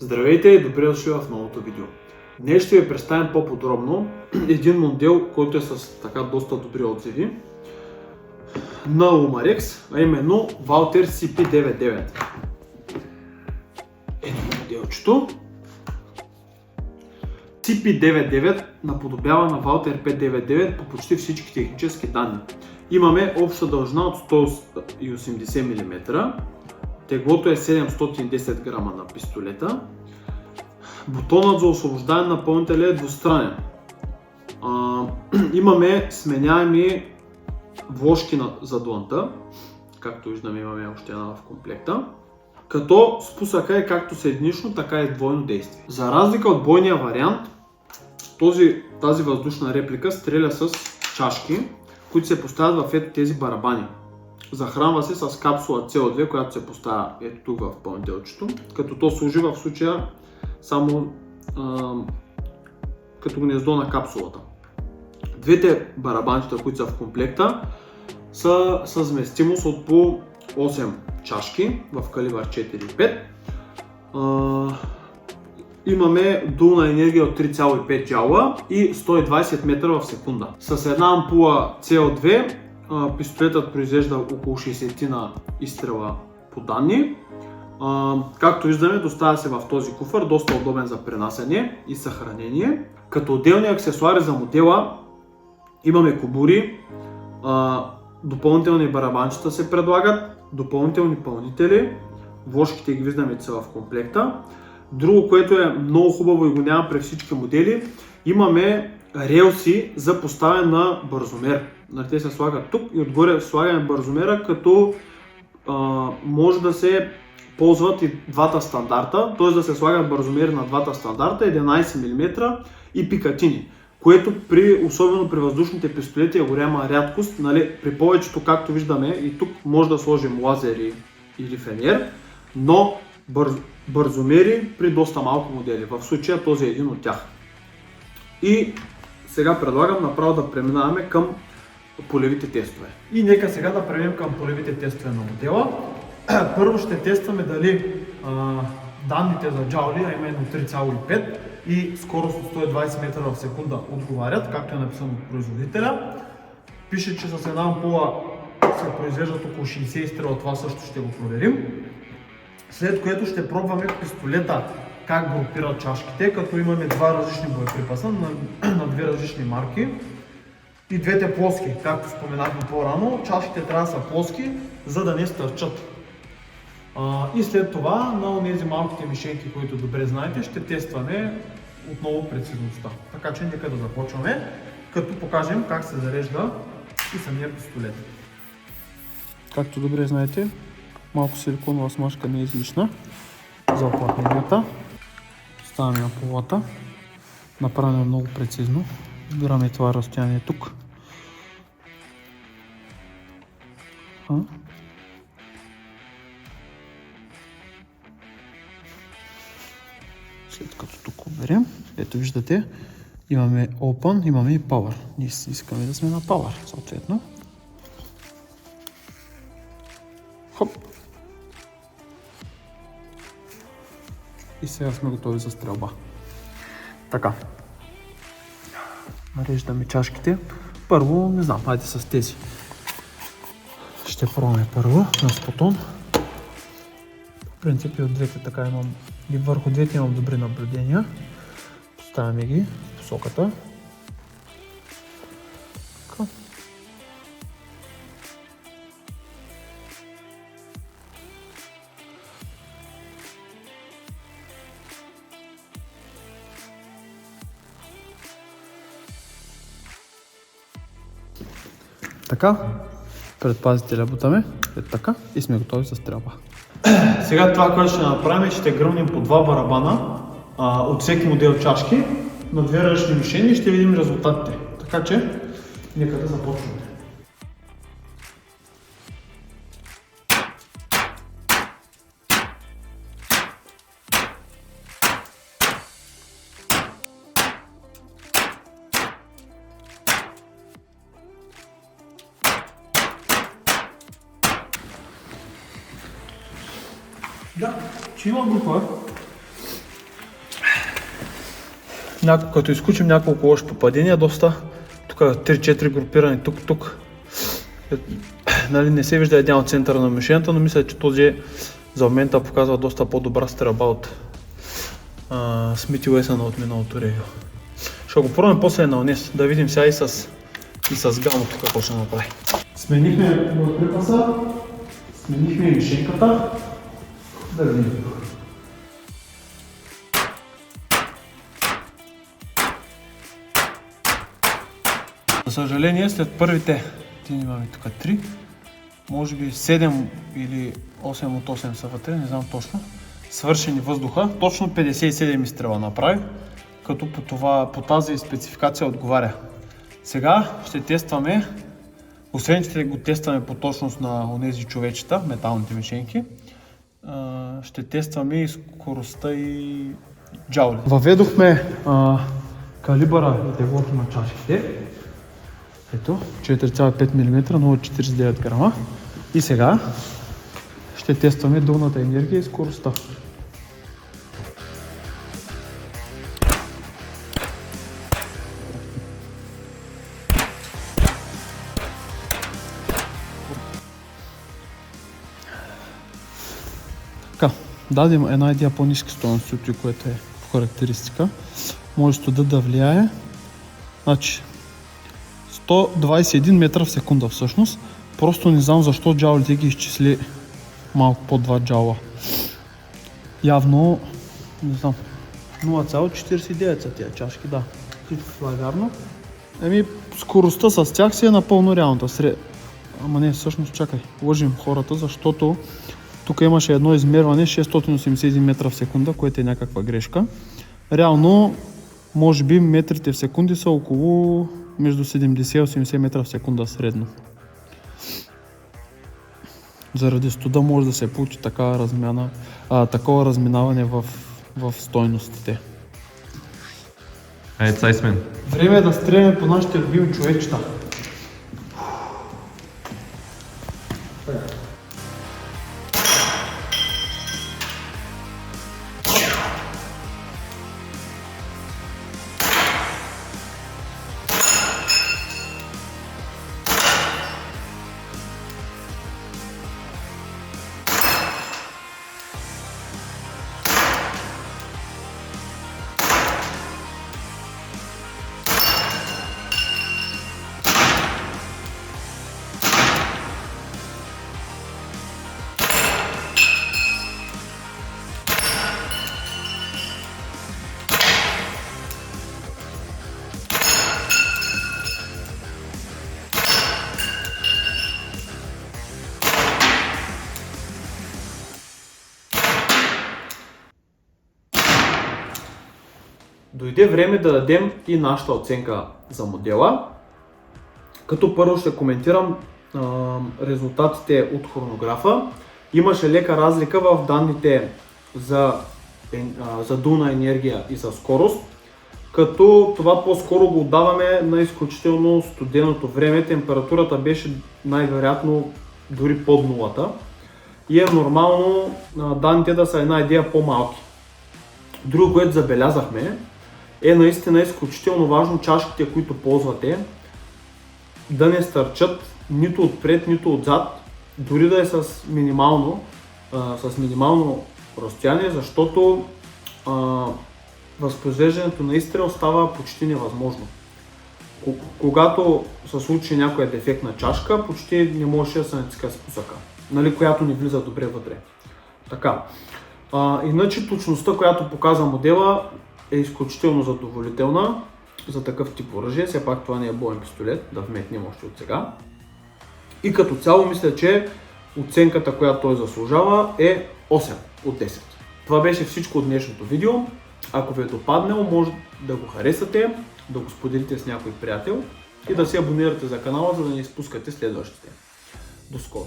Здравейте и добре дошли в новото видео. Днес ще ви представим по-подробно един модел, който е с така доста добри отзиви на Umarex, а именно Walter CP99. Ето моделчето. CP99 наподобява на Walter P99 по почти всички технически данни. Имаме обща дължина от 180 мм, теглото е 710 грама на пистолета. Бутонът за освобождаване на напълнителя е двустранен. Имаме сменяеми вложки за длънта, както виждаме имаме още една в комплекта, като спусъка е както с единично, така и двойно действие. За разлика от бойния вариант, тази въздушна реплика стреля с чашки, които се поставят в ето тези барабани. Захранва се с капсула CO2, която се поставя ето тук в пълнителчето, като то служи в случая само като гнездо на капсулата. Двете барабанчета, които са в комплекта, са с вместимост от по 8 чашки в калибър 4.5. Имаме дулна енергия от 3,5 джаула и 120 метра в секунда. С една ампула CO2 пистолетът произвежда около 60 на изстрела по данни. Както виждаме, доставя се в този куфър, доста удобен за пренасяне и съхранение. Като отделни аксесуари за модела имаме кобури, допълнителни барабанчета се предлагат, допълнителни пълнители, вложките ги виждаме, че са в комплекта. Друго, което е много хубаво и го няма при всички модели, имаме релси за поставяне на бързомер. Те се слагат тук и отгоре слагаме бързомера, като може да се ползват и двата стандарта, т.е. да се слагат бързомери на двата стандарта, 11 мм и пикатини, което особено при въздушните пистолети е голяма рядкост. При повечето, както виждаме, и тук може да сложим лазери или фенер, но бързомери при доста малко модели. В случая този е един от тях. И сега предлагам направо да преминаваме към полевите тестове. И нека сега да преминем към полевите тестове на модела. Първо ще тестваме дали данните за джаули, а именно 3,5 и скорост от 120 метра в секунда отговарят, както е написано от производителя. Пише, че с една ампула се произвеждат около 60 изстрела, това също ще го проверим. След което ще пробваме пистолета как групира чашките, като имаме два различни боеприпаса на две различни марки. И двете плоски, както споменахме по-рано, чашките трябва да са плоски, за да не стърчат. И след това на тези малките мишенки, които добре знаете, ще тестваме отново прецизността. Така че нека да започваме, като покажем как се зарежда и самия пистолет. Както добре знаете, малко силиконова смазка не е излишна за оплътненията. Ставаме на полата, направено много прецизно. Избираме това разстояние тук. След като тук оберем, ето виждате, имаме Open, имаме и Power. Ние искаме да сме на Power, съответно. Хоп! И сега сме готови за стрелба. Така. Нареждаме чашките. Първо, не знам, хайде с тези. Ще пробваме първо на спотон. В принцип и от двете така имам, и върху двете имам добри наблюдения. Поставяме ги в посоката. Така. Така, предпазителя бутаме, така и сме готови за стрелба. Сега това, което ще направим, ще гръмнем по два барабана от всеки модел чашки на две различни мишени и ще видим резултатите. Така че, нека да започваме. Да, че има група като изключим няколко лоши попадения, доста тук 3-4 групирани тук. Нали, не се вижда един от центъра на мишената, но мисля, че този за момента показва доста по-добра стрелба от Смит & Уесън от миналото ревю. Ще го пробваме после на унес, да видим сега и с гамото какво ще направи. Сменихме боеприпаса, сменихме мишенката. Да видим. За съжаление, след първите, имаме тук 3, може би 7 или 8 от 8 са вътре, не знам точно, свършени въздуха, точно 57 изстрела направи, като по тази спецификация отговаря. Сега ще тестваме, освен че го тестваме по точност на онези човечета, металните мишенки, ще тестваме и скоростта и джаули. Въведохме калибъра и теглото на чашите. Ето, 4,5 мм, 0,49 грама. И сега ще тестваме долната енергия и скоростта. Така, дадем една идея по-ниски стойности, което е характеристика. Може студът да влияе. Значи, 121 метра в секунда всъщност. Просто не знам защо джаулите ги изчисли малко по 2 джаула. Явно, не знам, 0,49 са тия чашки, да. Това е вярно. Скоростта с тях си е напълно реалната. Ама не, всъщност чакай, лъжим хората, защото тук имаше едно измерване 681 метра в секунда, което е някаква грешка. Реално, може би метрите в секунди са около между 70 и 80 метра в секунда средно. Заради студа може да се получи такова разминаване в стойностите. Време е да стреляме по нашите любими човечета. Дойде време да дадем и нашата оценка за модела, като първо ще коментирам резултатите от хронографа. Имаше лека разлика в данните за дулна енергия и за скорост, като това по-скоро го отдаваме на изключително студеното време. Температурата беше най-вероятно дори под нулата и е нормално данните да са една идея по-малки. Друго, което забелязахме, е наистина изключително важно чашките, които ползвате, да не стърчат нито отпред, нито отзад, дори да е с минимално разстояние, защото възпроизвеждането на изстрел става почти невъзможно. Когато се случи някоя дефектна чашка, почти не можеше да се натиска спусъка, която не влиза добре вътре. Така. Иначе точността, която показва модела, е изключително задоволителна за такъв тип оръжие. Все пак това не е боен пистолет, да вметнем още от сега. И като цяло мисля, че оценката, която той заслужава, е 8 от 10. Това беше всичко от днешното видео. Ако ви е допаднало, може да го харесате, да го споделите с някой приятел и да се абонирате за канала, за да не изпускате следващите. До скоро!